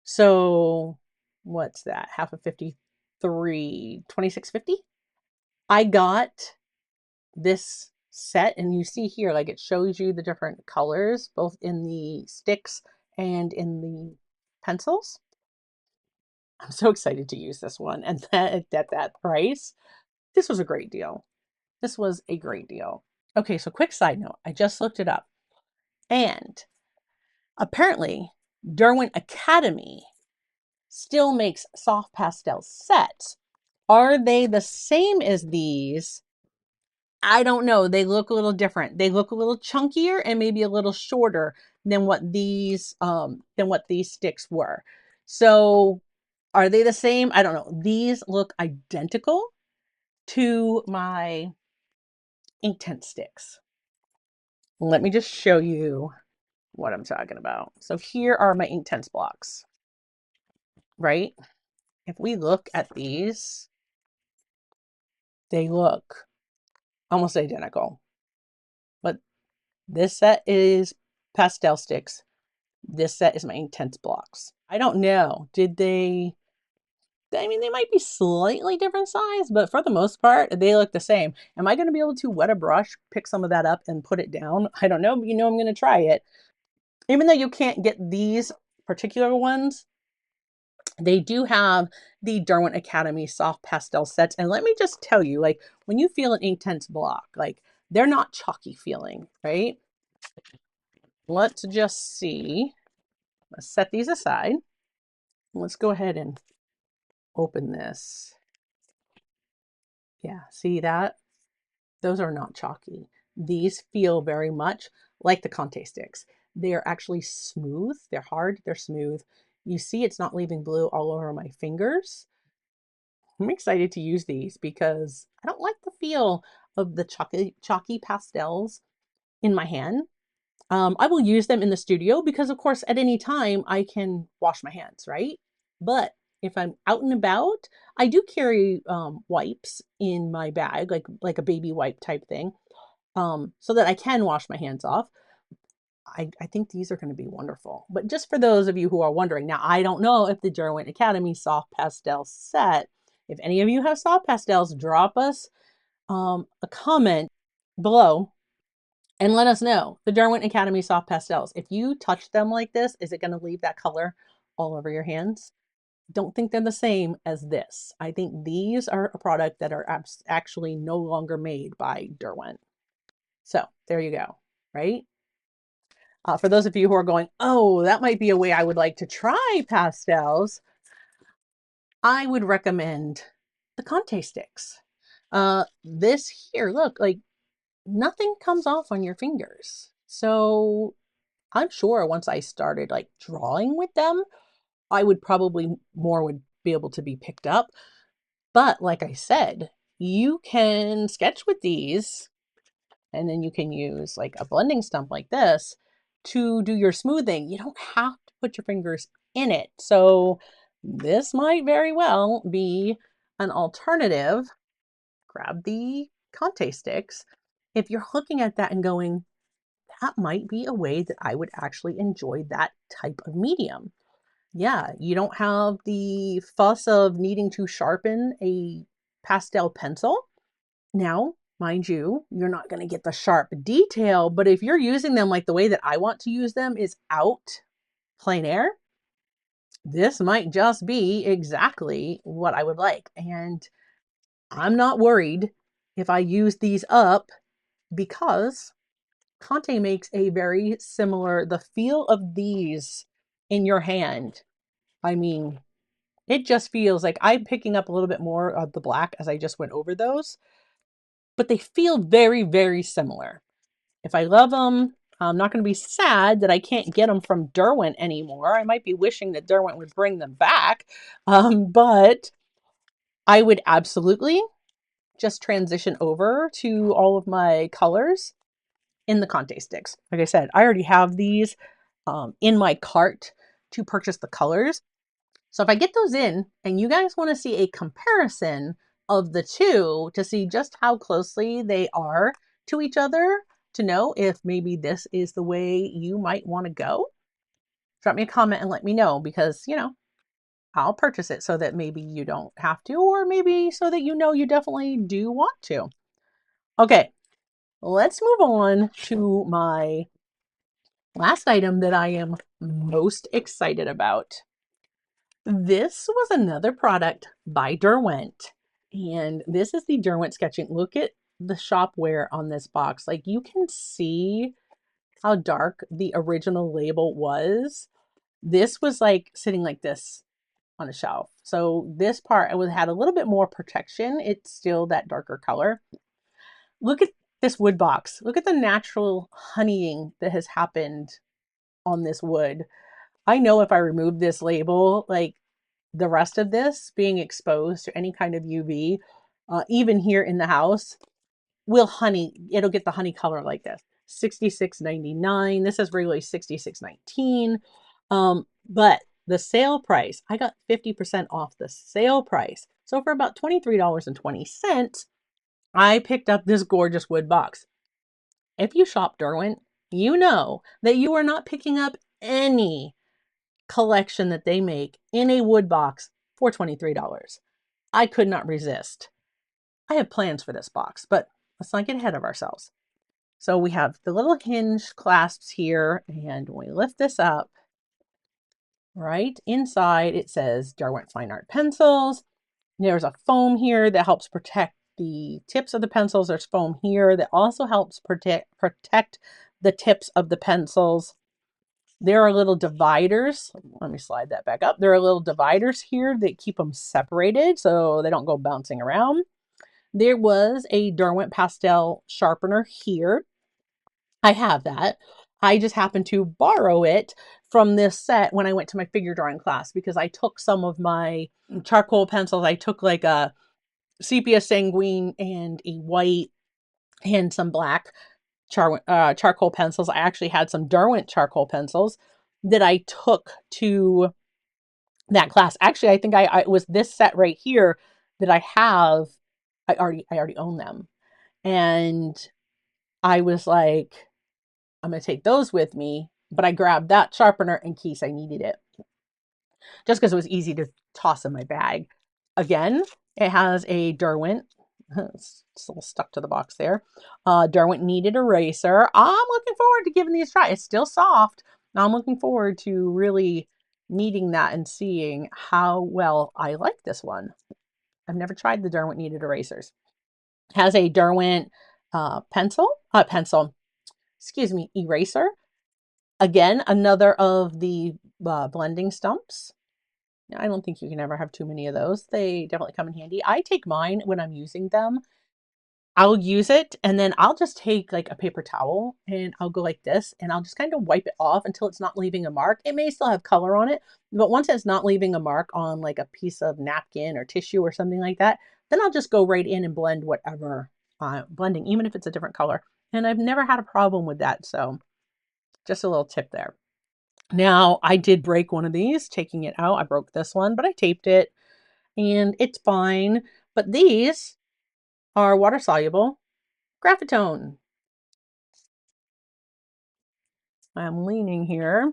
S1: So what's that? Half of 53, $26.50. I got this set and you see here, like it shows you the different colors, both in the sticks and in the pencils. I'm so excited to use this one. And at that price, this was a great deal. This was a great deal. Okay, so quick side note. I just looked it up. And apparently, Derwent Academy still makes soft pastel sets. Are they the same as these? I don't know. They look a little different. They look a little chunkier and maybe a little shorter than what these sticks were. So are they the same? I don't know. These look identical to my Inktense sticks. Let me just show you what I'm talking about. So here are my Inktense blocks, right? If we look at these, they look almost identical. But this set is pastel sticks. This set is my Inktense blocks. I don't know. I mean, they might be slightly different size, but for the most part, they look the same. Am I going to be able to wet a brush, pick some of that up and put it down? I don't know, but you know I'm going to try it. Even though you can't get these particular ones, they do have the Derwent Academy soft pastel sets. And let me just tell you, like when you feel an Inktense block, like they're not chalky feeling, right? Let's just see. Let's set these aside. Let's go ahead and open this. Yeah, see that? Those are not chalky. These feel very much like the Conte sticks. They're actually smooth. They're hard, they're smooth. You see it's not leaving glue all over my fingers. I'm excited to use these because I don't like the feel of the chalky pastels in my hand. I will use them in the studio because, of course, at any time I can wash my hands, right? But if I'm out and about, I do carry wipes in my bag, like a baby wipe type thing, so that I can wash my hands off. I think these are going to be wonderful. But just for those of you who are wondering, now I don't know if the Derwent Academy soft pastel set, if any of you have soft pastels, drop us a comment below and let us know. The Derwent Academy soft pastels, if you touch them like this, is it going to leave that color all over your hands? Don't think they're the same as this. I think these are a product that are actually no longer made by Derwent. So there you go, right? For those of you who are going, oh, that might be a way I would like to try pastels, I would recommend the Conte sticks. This here, look, like nothing comes off on your fingers. So I'm sure once I started like drawing with them, I would probably more would be able to be picked up. But like I said, you can sketch with these and then you can use like a blending stump like this to do your smoothing. You don't have to put your fingers in it. So this might very well be an alternative. Grab the Conte sticks. If you're looking at that and going, that might be a way that I would actually enjoy that type of medium. Yeah, you don't have the fuss of needing to sharpen a pastel pencil. Now, mind you, you're not going to get the sharp detail, but if you're using them like the way that I want to use them is out plein air, this might just be exactly what I would like. And I'm not worried if I use these up because Conte makes a very similar, the feel of these in your hand. I mean, it just feels like I'm picking up a little bit more of the black as I just went over those, but they feel very, very similar. If I love them, I'm not going to be sad that I can't get them from Derwent anymore. I might be wishing that Derwent would bring them back, but I would absolutely just transition over to all of my colors in the Conte sticks. Like I said, I already have these in my cart to purchase the colors. So if I get those in and you guys want to see a comparison of the two to see just how closely they are to each other, to know if maybe this is the way you might want to go, drop me a comment and let me know because, I'll purchase it so that maybe you don't have to, or maybe so that you definitely do want to. Okay, let's move on to my last item that I am most excited about. This was another product by Derwent, and this is the Derwent sketching. Look at the shopware on this box. Like you can see how dark the original label was. This was like sitting like this on a shelf. So this part had a little bit more protection. It's still that darker color. Look at this wood box. Look at the natural honeying that has happened on this wood. I know if I remove this label, like the rest of this being exposed to any kind of UV, even here in the house, it'll get the honey color like this. $66.99. This is really $66.19. But the sale price, I got 50% off the sale price. So for about $23.20, I picked up this gorgeous wood box. If you shop Derwent, you know that you are not picking up any collection that they make in a wood box for $23. I could not resist. I have plans for this box, but let's not get ahead of ourselves. So we have the little hinge clasps here, and when we lift this up, right inside it says Derwent Fine Art Pencils. There's a foam here that helps protect the tips of the pencils. There's foam here that also helps protect the tips of the pencils. There are little dividers. Let me slide that back up. There are little dividers here that keep them separated so they don't go bouncing around. There was a Derwent pastel sharpener here. I have that. I just happened to borrow it from this set when I went to my figure drawing class because I took some of my charcoal pencils. I took like a sepia sanguine and a white and some black charcoal pencils. I actually had some Derwent charcoal pencils that I took to that class. Actually, I think I it was this set right here that I have. I already own them, and I was like, I'm gonna take those with me. But I grabbed that sharpener in case I needed it, just because it was easy to toss in my bag. Again, it has a Derwent. It's a little stuck to the box there. Derwent kneaded eraser. I'm looking forward to giving these a try. It's still soft. I'm looking forward to really kneading that and seeing how well I like this one. I've never tried the Derwent kneaded erasers. Has a Derwent excuse me, eraser. Again, another of the blending stumps. I don't think you can ever have too many of those. They definitely come in handy. I take mine when I'm using them. I'll use it and then I'll just take like a paper towel and I'll go like this and I'll just kind of wipe it off until it's not leaving a mark. It may still have color on it, but once it's not leaving a mark on like a piece of napkin or tissue or something like that, then I'll just go right in and blend whatever I'm blending, even if it's a different color. And I've never had a problem with that. So just a little tip there. Now, I did break one of these, taking it out. I broke this one, but I taped it and it's fine. But these are water soluble graphitone. I'm leaning here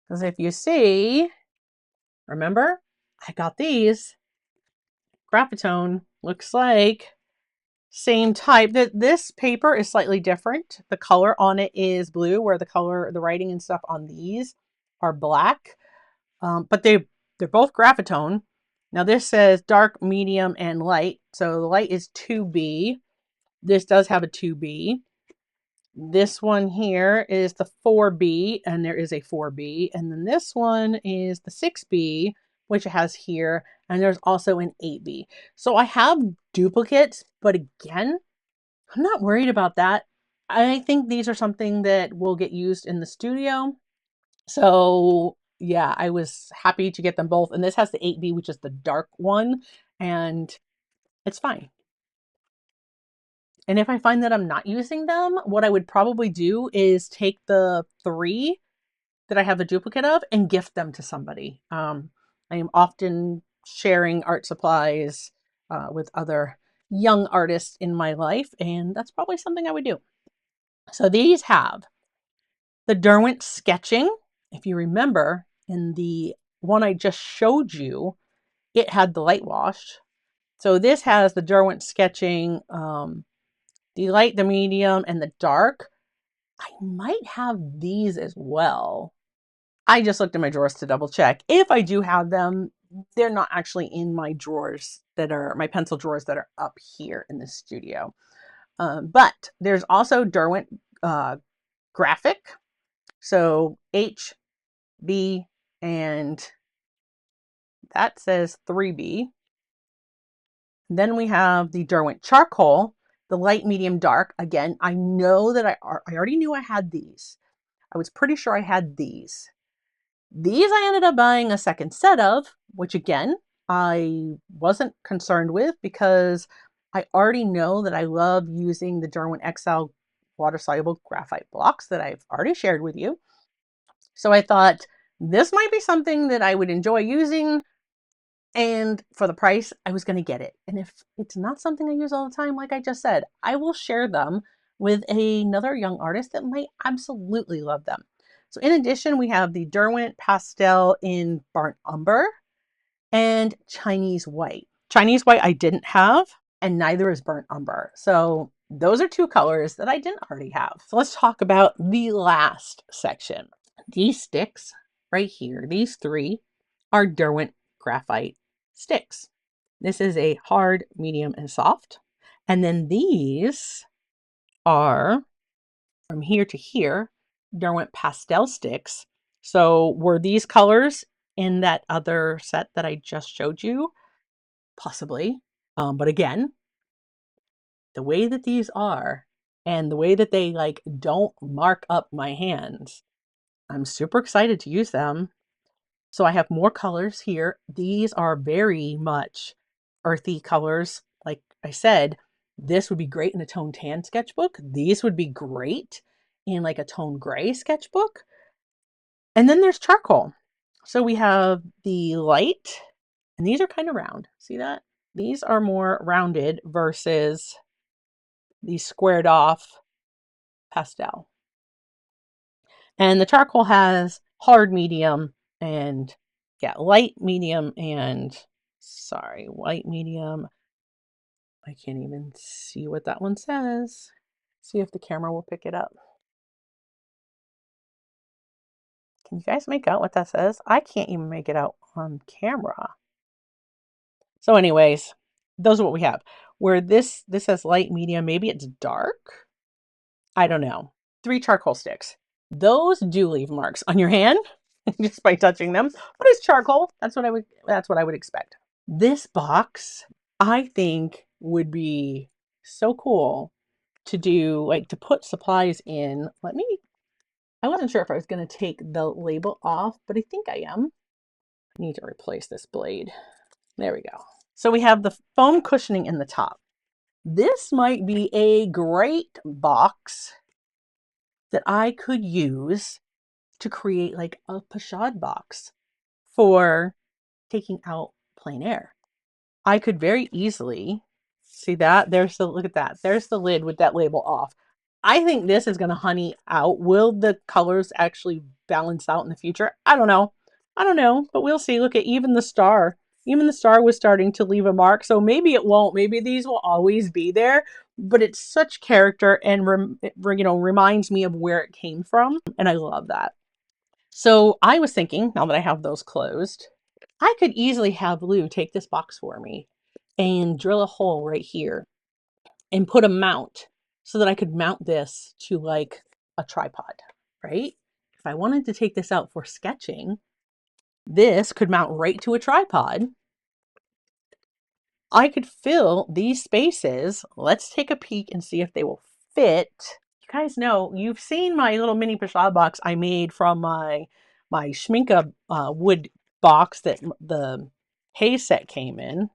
S1: because if you see, remember, I got these. Graphitone looks like same type. This paper is slightly different. The color on it is blue, where the writing and stuff on these are black. But they're both graphitone. Now this says dark, medium, and light. So the light is 2B. This does have a 2B. This one here is the 4B, and there is a 4B. And then this one is the 6B, which it has here. And there's also an 8B. So I have duplicates, but again, I'm not worried about that. I think these are something that will get used in the studio. So yeah, I was happy to get them both. And this has the 8B, which is the dark one, and it's fine. And if I find that I'm not using them, what I would probably do is take the 3 that I have a duplicate of and gift them to somebody. I am often sharing art supplies with other young artists in my life, and that's probably something I would do. So these have the Derwent sketching. If you remember, in the one I just showed you, it had the light wash. So this has the Derwent sketching, the light, the medium, and the dark. I might have these as well. I just looked in my drawers to double check. If I do have them, they're not actually in my drawers that are my pencil drawers that are up here in the studio. But there's also Derwent graphic. So H, B, and that says 3B. Then we have the Derwent charcoal, the light, medium, dark. Again, I know that I already knew I had these. I was pretty sure I had these. These I ended up buying a second set of, which again, I wasn't concerned with because I already know that I love using the Derwent XL water-soluble graphite blocks that I've already shared with you. So I thought this might be something that I would enjoy using, and for the price, I was going to get it. And if it's not something I use all the time, like I just said, I will share them with another young artist that might absolutely love them. So in addition, we have the Derwent Pastel in Burnt Umber and Chinese White. Chinese White I didn't have, and neither is Burnt Umber. So those are 2 colors that I didn't already have. So let's talk about the last section. These sticks right here, these 3 are Derwent graphite sticks. This is a hard, medium, and soft. And then these are from here to here, Derwent pastel sticks. So were these colors in that other set that I just showed you? Possibly. But again, the way that these are, and the way that they like don't mark up my hands. I'm super excited to use them. So I have more colors here. These are very much earthy colors. Like I said, this would be great in a tone tan sketchbook. These would be great in like a tone gray sketchbook. And then there's charcoal. So we have the light, and these are kind of round. See that? These are more rounded versus these squared off pastel. And the charcoal has hard, medium, and yeah, light, medium, and sorry, white, medium. I can't even see what that one says. See if the camera will pick it up. Can you guys make out what that says? I can't even make it out on camera. So anyways, those are what we have. Where this has light, medium, maybe it's dark. I don't know. 3 charcoal sticks. Those do leave marks on your hand just by touching them. But it's charcoal. That's what I would expect. This box, I think, would be so cool to do, like to put supplies in. I wasn't sure if I was going to take the label off, but I think I am. I need to replace this blade. There we go. So we have the foam cushioning in the top. This might be a great box that I could use to create like a pochade box for taking out plein air. I could very easily see that. Look at that. There's the lid with that label off. I think this is going to honey out. Will the colors actually balance out in the future? I don't know. But we'll see. Look at even the star. Even the star was starting to leave a mark. So maybe it won't. Maybe these will always be there. But it's such character and reminds me of where it came from. And I love that. So I was thinking, now that I have those closed, I could easily have Lou take this box for me and drill a hole right here and put a mount so that I could mount this to like a tripod, right? If I wanted to take this out for sketching, this could mount right to a tripod. I could fill these spaces. Let's take a peek and see if they will fit. You guys know, you've seen my little mini pochade box I made from my Schminke wood box that the hay set came in.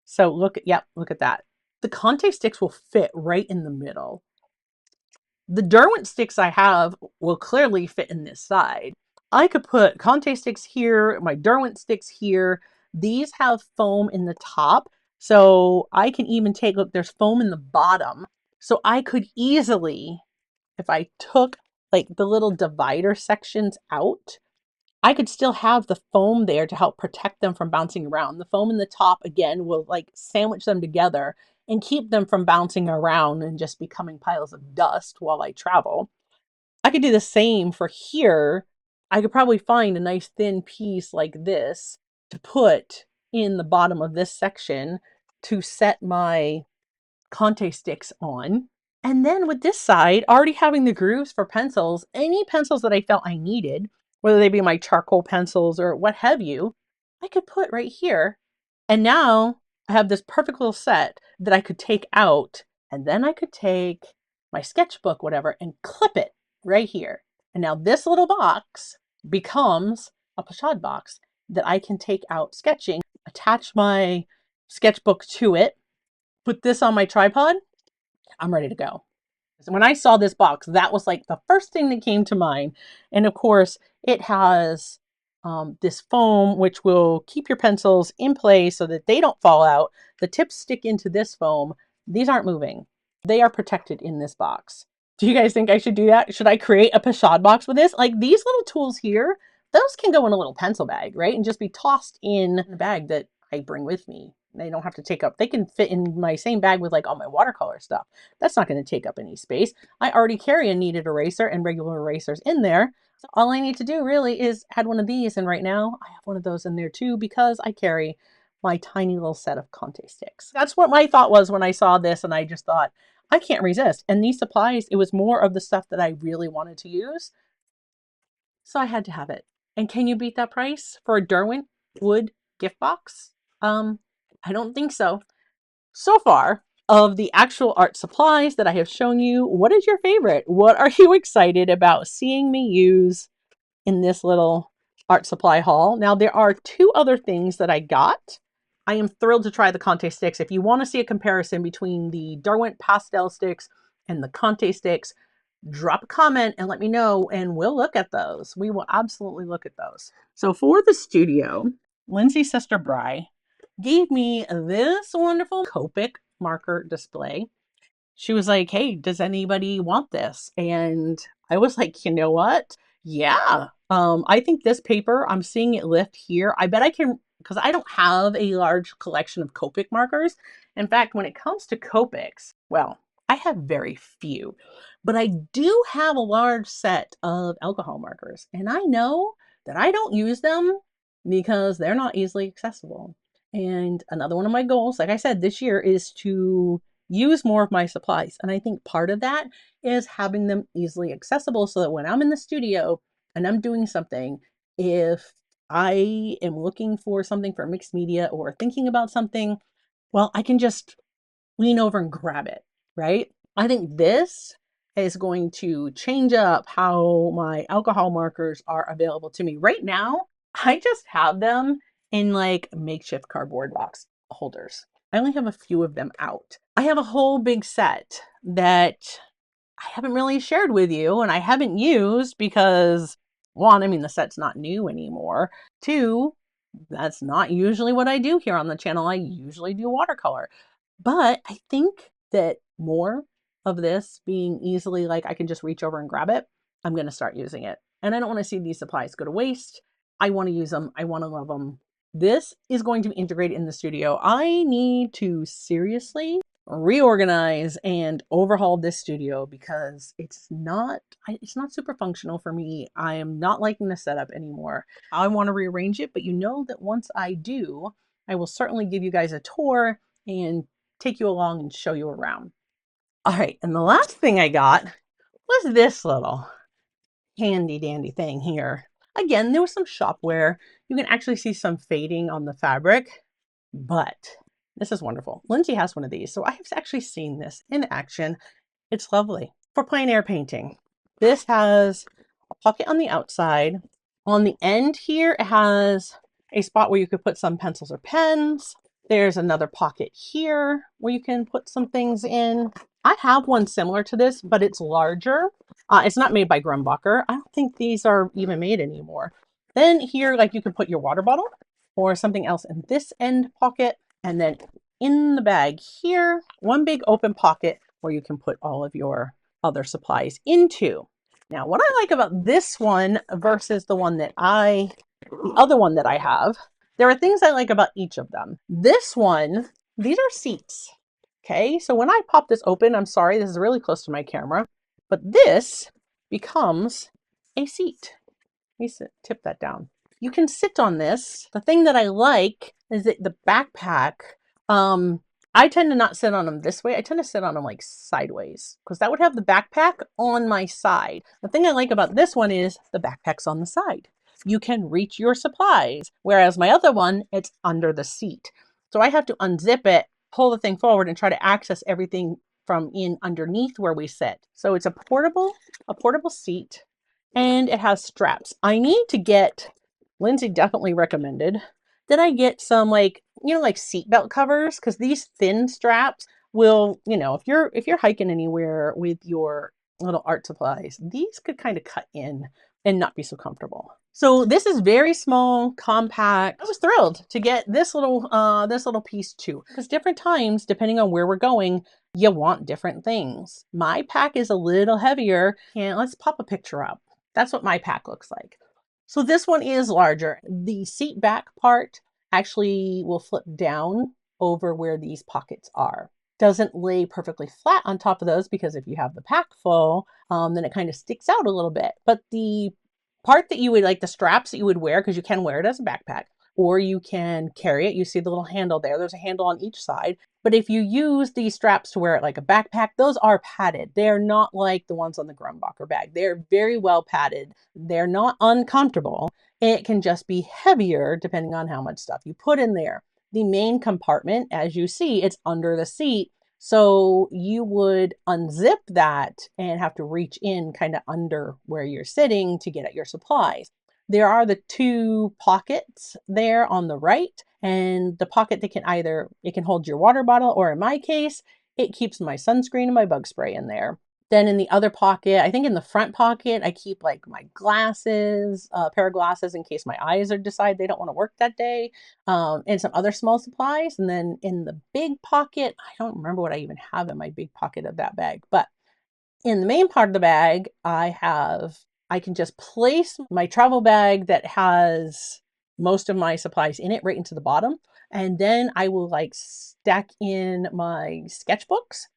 S1: So look at that. The Conte sticks will fit right in the middle. The Derwent sticks I have will clearly fit in this side. I could put Conte sticks here, my Derwent sticks here. These have foam in the top. So I can even look, there's foam in the bottom. So I could easily, if I took like the little divider sections out, I could still have the foam there to help protect them from bouncing around. The foam in the top, again, will like sandwich them together and keep them from bouncing around and just becoming piles of dust while I travel. I could do the same for here. I could probably find a nice thin piece like this to put in the bottom of this section to set my Conte sticks on. And then with this side, already having the grooves for pencils, any pencils that I felt I needed, whether they be my charcoal pencils or what have you, I could put right here. And now I have this perfect little set that I could take out, and then I could take my sketchbook, whatever, and clip it right here. And now this little box becomes a pochade box that I can take out sketching, attach my sketchbook to it, put this on my tripod. I'm ready to go. When I saw this box, that was like the first thing that came to mind. And of course, it has this foam, which will keep your pencils in place so that they don't fall out. The tips stick into this foam. These aren't moving. They are protected in this box. Do you guys think I should do that? Should I create a pochade box with this? Like these little tools here, those can go in a little pencil bag, right? And just be tossed in the bag that I bring with me. They don't have to take up, they can fit in my same bag with like all my watercolor stuff. That's not going to take up any space. I already carry a kneaded eraser and regular erasers in there. So all I need to do really is add one of these. And right now I have one of those in there too, because I carry my tiny little set of Conte sticks. That's what my thought was when I saw this. And I just thought, I can't resist. And these supplies, it was more of the stuff that I really wanted to use. So I had to have it. And can you beat that price for a Derwent wood gift box? I don't think so. So far, of the actual art supplies that I have shown you, what is your favorite? What are you excited about seeing me use in this little art supply haul? Now, there are two other things that I got. I am thrilled to try the Conte sticks. If you want to see a comparison between the Derwent pastel sticks and the Conte sticks, drop a comment and let me know, and we'll look at those. We will absolutely look at those. So for the studio, Lindsay's sister Bri gave me this wonderful Copic marker display. She was like, hey, does anybody want this? And I was like, you know what? Yeah. I think this paper, I'm seeing it lift here. I bet I can, because I don't have a large collection of Copic markers. In fact, when it comes to Copics, well, I have very few, but I do have a large set of alcohol markers. And I know that I don't use them because they're not easily accessible. And another one of my goals, like I said, this year is to use more of my supplies. And I think part of that is having them easily accessible so that when I'm in the studio and I'm doing something, if I am looking for something for mixed media or thinking about something, well, I can just lean over and grab it, right? I think this is going to change up how my alcohol markers are available to me. Right now, I just have them in like makeshift cardboard box holders. I only have a few of them out. I have a whole big set that I haven't really shared with you and I haven't used because, one, I mean, the set's not new anymore. Two, that's not usually what I do here on the channel. I usually do watercolor. But I think that more of this being easily like I can just reach over and grab it, I'm going to start using it. And I don't want to see these supplies go to waste. I want to use them. I want to love them. This is going to be integrated in the studio. I need to seriously reorganize and overhaul this studio because it's not super functional for me. I am not liking the setup anymore. I want to rearrange it, but you know that once I do, I will certainly give you guys a tour and take you along and show you around. All right, and the last thing I got was this little handy dandy thing here. Again, there was some shopware. You can actually see some fading on the fabric, but this is wonderful. Lindsay has one of these, so I have actually seen this in action. It's lovely for plein air painting. This has a pocket on the outside. On the end here, it has a spot where you could put some pencils or pens. There's another pocket here where you can put some things in. I have one similar to this, but it's larger. It's not made by Grumbacher. I don't think these are even made anymore. Then here, like you can put your water bottle or something else in this end pocket. And then in the bag here, one big open pocket where you can put all of your other supplies into. Now, what I like about this one versus the other one that I have, there are things I like about each of them. This one, these are seats. Okay, so when I pop this open, I'm sorry, this is really close to my camera, but this becomes a seat. Let me tip that down. You can sit on this. The thing that I like is that the backpack, I tend to not sit on them this way. I tend to sit on them like sideways because that would have the backpack on my side. The thing I like about this one is the backpack's on the side. You can reach your supplies, whereas my other one, it's under the seat. So I have to unzip it, pull the thing forward, and try to access everything from in underneath where we sit. So it's a portable seat, and it has straps. I need to get, Lindsay definitely recommended that I get some like seatbelt covers, because these thin straps will, if you're hiking anywhere with your little art supplies, these could kind of cut in and not be so comfortable. So this is very small, compact. I was thrilled to get this little piece too, because different times, depending on where we're going, you want different things. My pack is a little heavier, and let's pop a picture up. That's what my pack looks like. So this one is larger. The seat back part actually will flip down over where these pockets are. Doesn't lay perfectly flat on top of those, because if you have the pack full, then it kind of sticks out a little bit. But the part that you would like, the straps that you would wear, because you can wear it as a backpack, or you can carry it. You see the little handle there. There's a handle on each side. But if you use these straps to wear it like a backpack, those are padded. They're not like the ones on the Grumbacher bag. They're very well padded. They're not uncomfortable. It can just be heavier depending on how much stuff you put in there. The main compartment, as you see, it's under the seat. So you would unzip that and have to reach in kind of under where you're sitting to get at your supplies. There are the two pockets there on the right, and the pocket that can either, it can hold your water bottle, or in my case, it keeps my sunscreen and my bug spray in there. Then in the other pocket, I think in the front pocket, I keep like my glasses, a pair of glasses in case my eyes are decide they don't want to work that day, and some other small supplies. And then in the big pocket, I don't remember what I even have in my big pocket of that bag, but in the main part of the bag, I can just place my travel bag that has most of my supplies in it right into the bottom. And then I will like stack in my sketchbooks.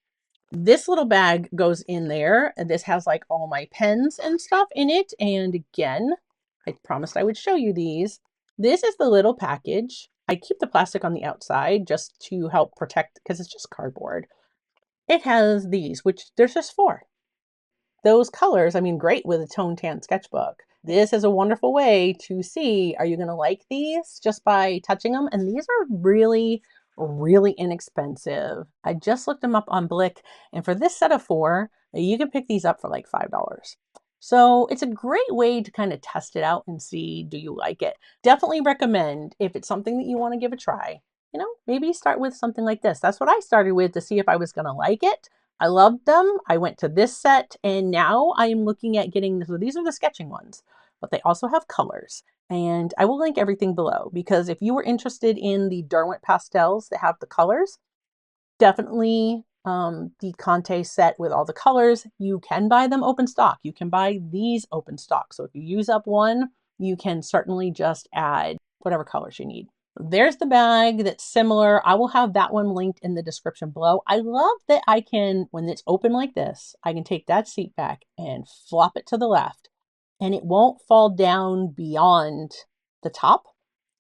S1: This little bag goes in there, and this has like all my pens and stuff in it. And again, I promised I would show you these. This is the little package. I keep the plastic on the outside just to help protect, because it's just cardboard. It has these, which there's just four. Those colors, I mean, great with a tone tan sketchbook. This is a wonderful way to see, are you going to like these just by touching them? And these are really, really inexpensive. I just looked them up on Blick, and for this set of four, you can pick these up for like $5. So it's a great way to kind of test it out and see, do you like it? Definitely recommend, if it's something that you want to give a try, maybe start with something like this. That's what I started with to see if I was going to like it. I loved them. I went to this set, and now I am looking at getting, so these are the sketching ones, but they also have colors. And I will link everything below, because if you were interested in the Derwent pastels that have the colors, definitely the Conte set with all the colors, you can buy them open stock. You can buy these open stock. So if you use up one, you can certainly just add whatever colors you need. There's the bag that's similar. I will have that one linked in the description below. I love that I can, when it's open like this, I can take that seat back and flop it to the left, and it won't fall down beyond the top,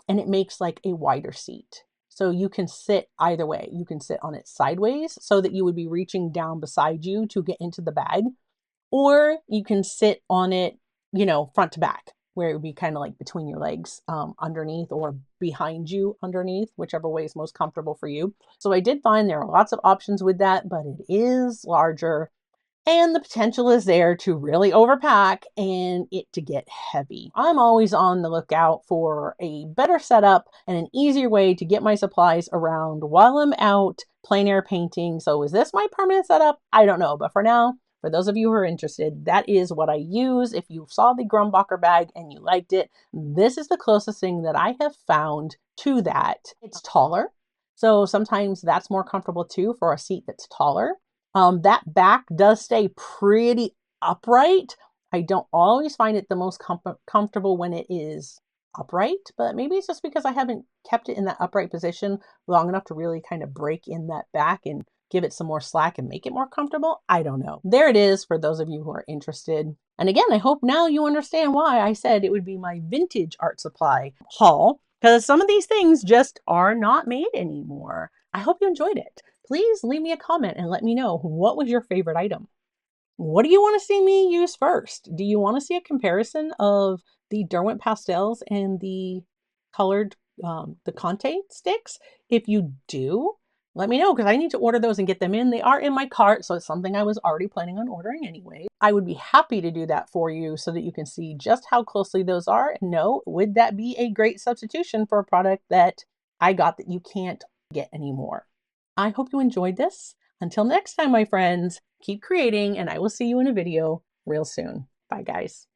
S1: and it makes like a wider seat. So you can sit either way. You can sit on it sideways so that you would be reaching down beside you to get into the bag, or you can sit on it, front to back, where it would be kind of like between your legs, underneath, or behind you underneath, whichever way is most comfortable for you. So I did find there are lots of options with that, but it is larger, and the potential is there to really overpack and it to get heavy. I'm always on the lookout for a better setup and an easier way to get my supplies around while I'm out plein air painting. So is this my permanent setup? I don't know, but for now, for those of you who are interested, that is what I use. If you saw the Grumbacher bag and you liked it, this is the closest thing that I have found to that. It's taller, so sometimes that's more comfortable too for a seat that's taller. That back does stay pretty upright. I don't always find it the most comfortable when it is upright, but maybe it's just because I haven't kept it in that upright position long enough to really kind of break in that back and give it some more slack and make it more comfortable. I don't know. There it is for those of you who are interested. And again, I hope now you understand why I said it would be my vintage art supply haul, because some of these things just are not made anymore. I hope you enjoyed it. Please leave me a comment and let me know, what was your favorite item? What do you want to see me use first? Do you want to see a comparison of the Derwent pastels and the colored, the Conte sticks? If you do, let me know, because I need to order those and get them in. They are in my cart, so it's something I was already planning on ordering anyway. I would be happy to do that for you so that you can see just how closely those are. No, would that be a great substitution for a product that I got that you can't get anymore? I hope you enjoyed this. Until next time, my friends, keep creating, and I will see you in a video real soon. Bye, guys.